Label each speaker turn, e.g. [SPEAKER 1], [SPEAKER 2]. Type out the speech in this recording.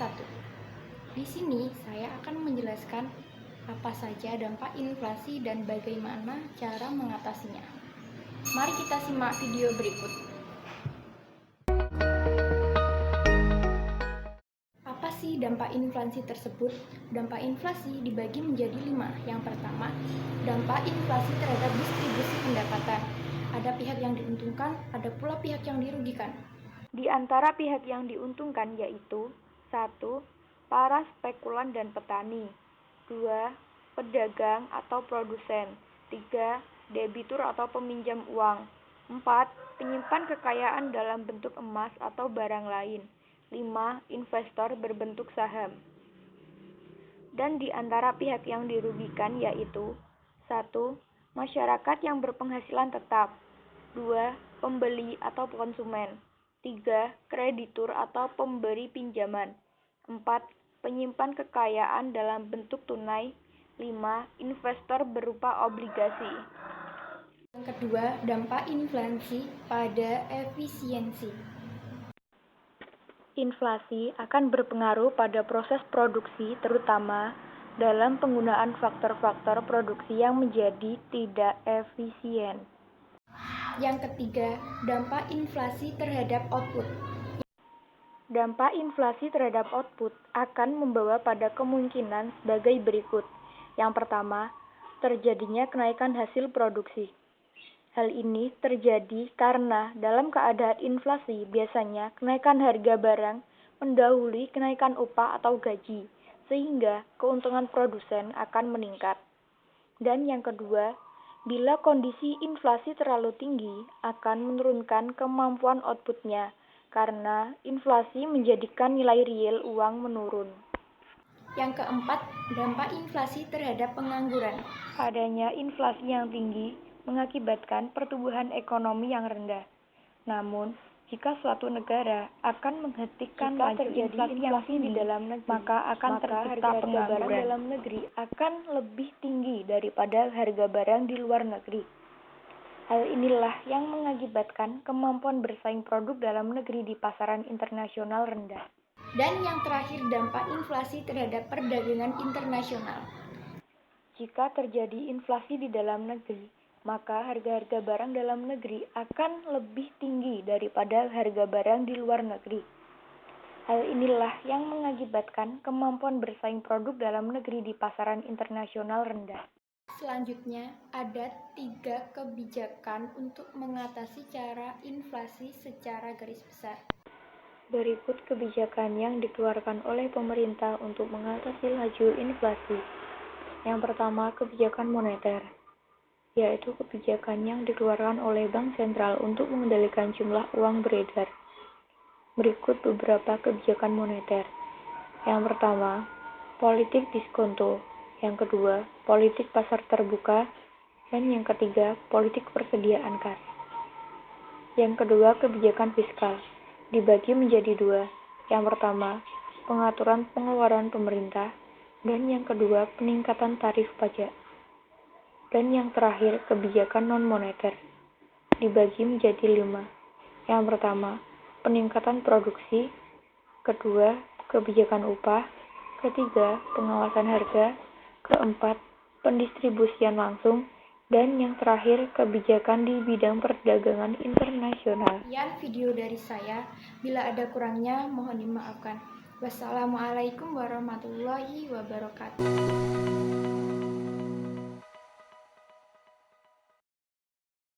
[SPEAKER 1] 1. Di sini saya akan menjelaskan apa saja dampak inflasi dan bagaimana cara mengatasinya. Mari kita simak video berikut. Apa sih dampak inflasi tersebut? Dampak inflasi dibagi menjadi 5. Yang pertama, dampak inflasi terhadap distribusi pendapatan. Ada pihak yang diuntungkan, ada pula pihak yang dirugikan. Di antara pihak yang diuntungkan yaitu 1. Para spekulan dan petani, 2. Pedagang atau produsen, 3. Debitur atau peminjam uang, 4. Penyimpan kekayaan dalam bentuk emas atau barang lain, 5. Investor berbentuk saham. Dan di antara pihak yang dirugikan yaitu 1. Masyarakat yang berpenghasilan tetap, 2. Pembeli atau konsumen, 3. Kreditur atau pemberi pinjaman, 4. Penyimpan kekayaan dalam bentuk tunai, 5. Investor berupa obligasi. Yang kedua, dampak inflasi pada efisiensi. Inflasi akan berpengaruh pada proses produksi, terutama dalam penggunaan faktor-faktor produksi yang menjadi tidak efisien. Yang ketiga, dampak inflasi terhadap output. Dampak inflasi terhadap output akan membawa pada kemungkinan sebagai berikut. Yang pertama, terjadinya kenaikan hasil produksi. Hal ini terjadi karena dalam keadaan inflasi biasanya kenaikan harga barang mendahului kenaikan upah atau gaji, sehingga keuntungan produsen akan meningkat. Dan yang kedua, bila kondisi inflasi terlalu tinggi akan menurunkan kemampuan outputnya, karena inflasi menjadikan nilai real uang menurun. Yang keempat, dampak inflasi terhadap pengangguran. Adanya inflasi yang tinggi mengakibatkan pertumbuhan ekonomi yang rendah. Namun, jika suatu negara akan menghentikan laju inflasi yang tinggi, maka akan tercipta pengangguran dalam negeri akan lebih tinggi daripada harga barang di luar negeri. Hal inilah yang mengakibatkan kemampuan bersaing produk dalam negeri di pasaran internasional rendah. Dan yang terakhir, dampak inflasi terhadap perdagangan internasional. Jika terjadi inflasi di dalam negeri, maka harga-harga barang dalam negeri akan lebih tinggi daripada harga barang di luar negeri. Hal inilah yang mengakibatkan kemampuan bersaing produk dalam negeri di pasaran internasional rendah. Selanjutnya, ada 3 kebijakan untuk mengatasi cara inflasi secara garis besar. Berikut kebijakan yang dikeluarkan oleh pemerintah untuk mengatasi laju inflasi. Yang pertama, kebijakan moneter, yaitu kebijakan yang dikeluarkan oleh Bank Sentral untuk mengendalikan jumlah uang beredar. Berikut beberapa kebijakan moneter. Yang pertama, politik diskonto. Yang kedua, politik pasar terbuka. Dan yang ketiga, politik persediaan kas. Yang kedua, kebijakan fiskal. Dibagi menjadi 2. Yang pertama, pengaturan pengeluaran pemerintah. Dan yang kedua, peningkatan tarif pajak. Dan yang terakhir, kebijakan non-moneter, dibagi menjadi 5. Yang pertama, peningkatan produksi. Kedua, kebijakan upah. Ketiga, pengawasan harga. Keempat, pendistribusian langsung. Dan yang terakhir, kebijakan di bidang perdagangan internasional. Sekian video dari saya. Bila ada kurangnya, mohon dimaafkan. Wassalamualaikum warahmatullahi wabarakatuh.